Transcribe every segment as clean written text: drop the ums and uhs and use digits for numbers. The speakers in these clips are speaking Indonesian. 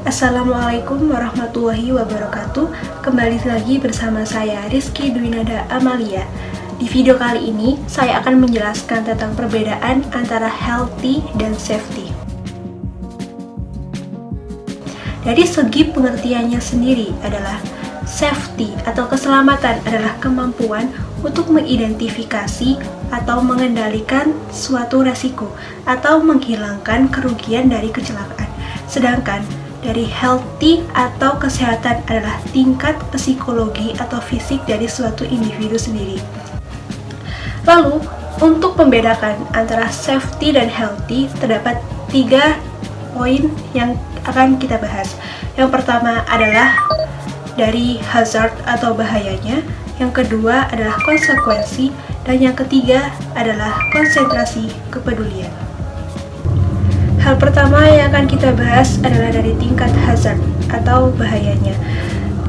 Assalamualaikum warahmatullahi wabarakatuh. Kembali lagi bersama saya Rizky Dwinada Amalia. Di video kali ini saya akan menjelaskan tentang perbedaan antara healthy dan safety. Dari segi pengertiannya sendiri adalah safety atau keselamatan adalah kemampuan untuk mengidentifikasi atau mengendalikan suatu resiko atau menghilangkan kerugian dari kecelakaan. Sedangkan dari healthy atau kesehatan adalah tingkat psikologi atau fisik dari suatu individu sendiri. Lalu, untuk membedakan antara safety dan healthy, terdapat 3 poin yang akan kita bahas. Yang pertama adalah dari hazard atau bahayanya, yang kedua adalah konsekuensi, dan yang ketiga adalah konsentrasi kepedulian. Hal pertama yang akan kita bahas adalah dari tingkat hazard atau bahayanya.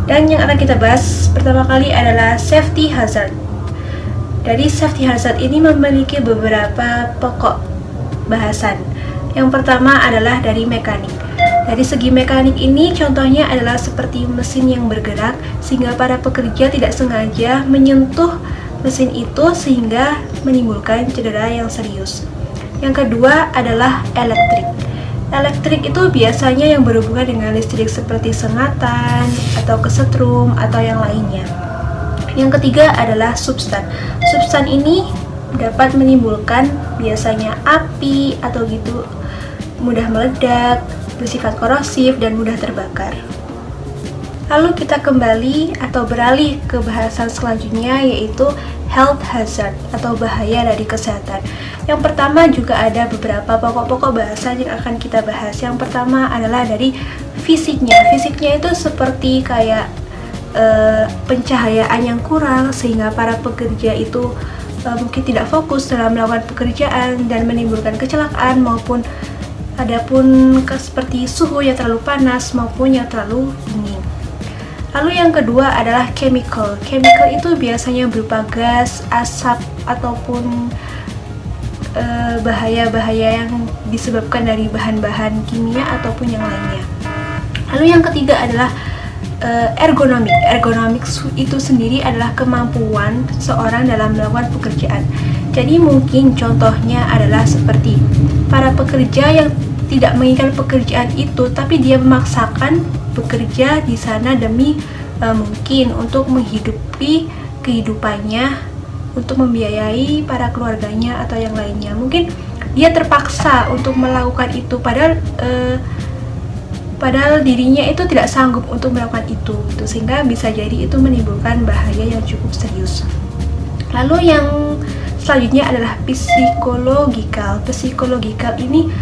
Dan yang akan kita bahas pertama kali adalah safety hazard. Dari safety hazard ini memiliki beberapa pokok bahasan. Yang pertama adalah dari mekanik. Dari segi mekanik ini contohnya adalah seperti mesin yang bergerak sehingga para pekerja tidak sengaja menyentuh mesin itu sehingga menimbulkan cedera yang serius. Yang kedua adalah elektrik. Elektrik itu biasanya yang berhubungan dengan listrik seperti sengatan, atau kesetrum, atau yang lainnya. Yang ketiga adalah substan. Substan ini dapat menimbulkan biasanya api atau gitu, mudah meledak, bersifat korosif, dan mudah terbakar. Lalu kita kembali atau beralih ke bahasan selanjutnya, yaitu health hazard atau bahaya dari kesehatan. Yang pertama juga ada beberapa pokok-pokok bahasan yang akan kita bahas. Yang pertama adalah dari fisiknya. Fisiknya itu seperti kayak pencahayaan yang kurang sehingga para pekerja itu mungkin tidak fokus dalam melakukan pekerjaan dan menimbulkan kecelakaan, maupun adapun seperti suhu yang terlalu panas maupun yang terlalu dingin. Lalu yang kedua adalah chemical. Chemical itu biasanya berupa gas, asap, ataupun bahaya-bahaya yang disebabkan dari bahan-bahan kimia ataupun yang lainnya. Lalu yang ketiga adalah ergonomik. Ergonomik itu sendiri adalah kemampuan seorang dalam melakukan pekerjaan. Jadi mungkin contohnya adalah seperti para pekerja yang tidak menginginkan pekerjaan itu, tapi dia memaksakan bekerja di sana demi mungkin untuk menghidupi kehidupannya, untuk membiayai para keluarganya atau yang lainnya. Mungkin dia terpaksa untuk melakukan itu, padahal dirinya itu tidak sanggup untuk melakukan itu, sehingga bisa jadi itu menimbulkan bahaya yang cukup serius. Lalu yang selanjutnya adalah psikologikal. Psikologikal ini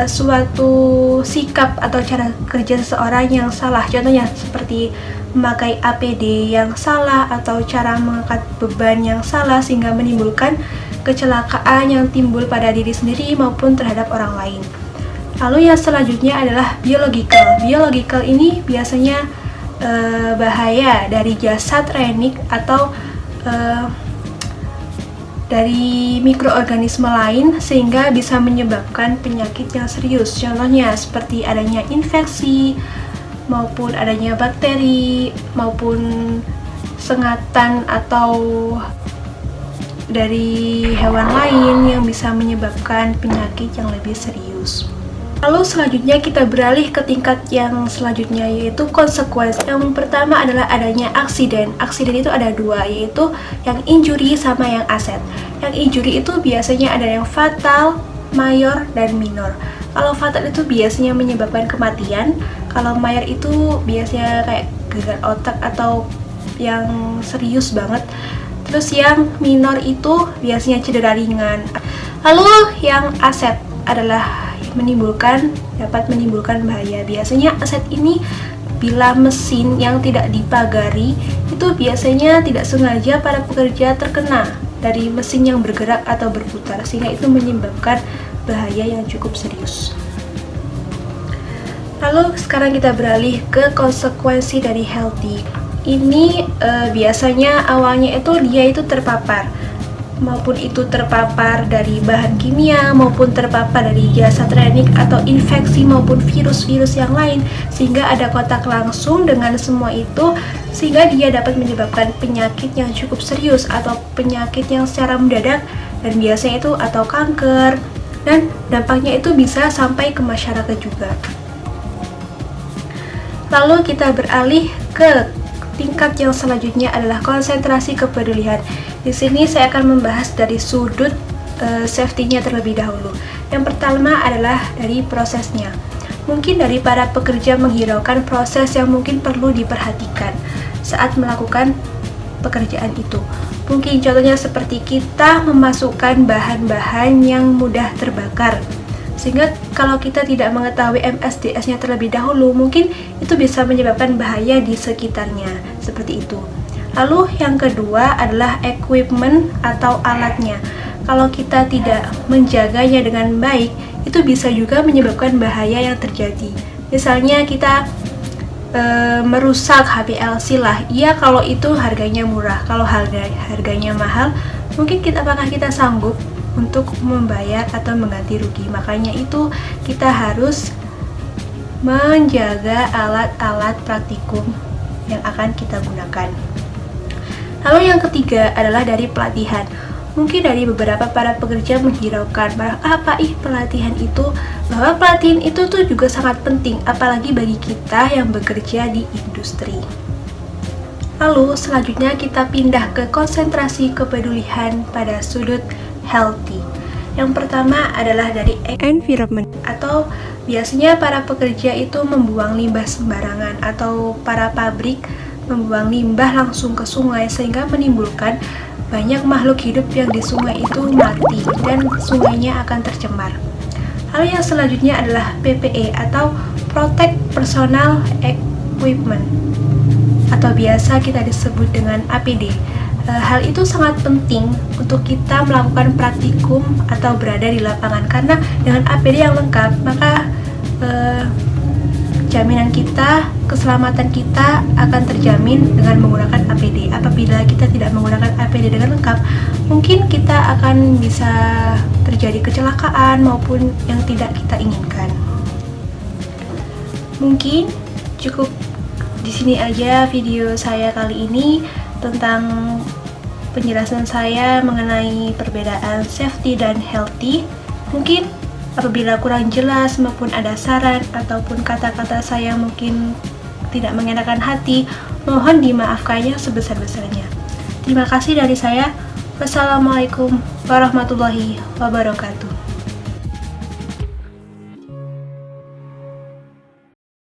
suatu sikap atau cara kerja seseorang yang salah. Contohnya seperti memakai APD yang salah atau cara mengangkat beban yang salah sehingga menimbulkan kecelakaan yang timbul pada diri sendiri maupun terhadap orang lain. Lalu yang selanjutnya adalah biologikal. Biologikal ini biasanya bahaya dari jasa trenik atau dari mikroorganisme lain sehingga bisa menyebabkan penyakit yang serius. Contohnya seperti adanya infeksi, maupun adanya bakteri, maupun sengatan atau dari hewan lain yang bisa menyebabkan penyakit yang lebih serius. Lalu selanjutnya kita beralih ke tingkat yang selanjutnya, yaitu konsekuensi. Yang pertama adalah adanya aksiden. Aksiden itu ada 2, yaitu yang injury sama yang aset. Yang injury itu biasanya ada yang fatal, mayor, dan minor. Kalau fatal itu biasanya menyebabkan kematian. Kalau mayor itu biasanya kayak gegar otak atau yang serius banget. Terus yang minor itu biasanya cedera ringan. Lalu yang aset adalah dapat menimbulkan bahaya. Biasanya aset ini bila mesin yang tidak dipagari itu biasanya tidak sengaja para pekerja terkena dari mesin yang bergerak atau berputar, sehingga itu menyebabkan bahaya yang cukup serius. Lalu sekarang kita beralih ke konsekuensi dari healthy. Ini biasanya awalnya itu dia itu terpapar maupun itu terpapar dari bahan kimia maupun terpapar dari jasa training atau infeksi maupun virus-virus yang lain, sehingga ada kontak langsung dengan semua itu, sehingga dia dapat menyebabkan penyakit yang cukup serius atau penyakit yang secara mendadak, dan biasanya itu atau kanker, dan dampaknya itu bisa sampai ke masyarakat juga. Lalu kita beralih ke tingkat yang selanjutnya adalah konsentrasi kepedulian. Di sini saya akan membahas dari sudut safety-nya terlebih dahulu. Yang pertama adalah dari prosesnya. Mungkin dari para pekerja menghiraukan proses yang mungkin perlu diperhatikan saat melakukan pekerjaan itu. Mungkin contohnya seperti kita memasukkan bahan-bahan yang mudah terbakar. Sehingga kalau kita tidak mengetahui MSDS-nya terlebih dahulu, mungkin itu bisa menyebabkan bahaya di sekitarnya, seperti itu. Lalu yang kedua adalah equipment atau alatnya. Kalau kita tidak menjaganya dengan baik, itu bisa juga menyebabkan bahaya yang terjadi. Misalnya kita merusak HPLC lah. Iya, kalau itu harganya murah. Kalau harganya mahal, mungkin apakah kita sanggup untuk membayar atau mengganti rugi. Makanya itu kita harus menjaga alat-alat praktikum yang akan kita gunakan. Lalu yang ketiga adalah dari pelatihan. Mungkin dari beberapa para pekerja menghiraukan pelatihan itu, bahwa pelatihan itu tuh juga sangat penting, apalagi bagi kita yang bekerja di industri. Lalu selanjutnya kita pindah ke konsentrasi kepedulian pada sudut healthy. Yang pertama adalah dari environment, atau biasanya para pekerja itu membuang limbah sembarangan, atau para pabrik membuang limbah langsung ke sungai, sehingga menimbulkan banyak makhluk hidup yang di sungai itu mati dan sungainya akan tercemar. Lalu yang selanjutnya adalah PPE atau Protect Personal Equipment, atau biasa kita disebut dengan APD. Hal itu sangat penting untuk kita melakukan praktikum atau berada di lapangan, karena dengan APD yang lengkap maka jaminan kita, keselamatan kita akan terjamin dengan menggunakan APD. Apabila kita tidak menggunakan APD dengan lengkap, mungkin kita akan bisa terjadi kecelakaan maupun yang tidak kita inginkan. Mungkin cukup di sini aja video saya kali ini tentang penjelasan saya mengenai perbedaan safety dan healthy. Mungkin apabila kurang jelas maupun ada saran ataupun kata-kata saya mungkin tidak mengenakan hati, mohon dimaafkannya sebesar-besarnya. Terima kasih dari saya. Wassalamualaikum warahmatullahi wabarakatuh.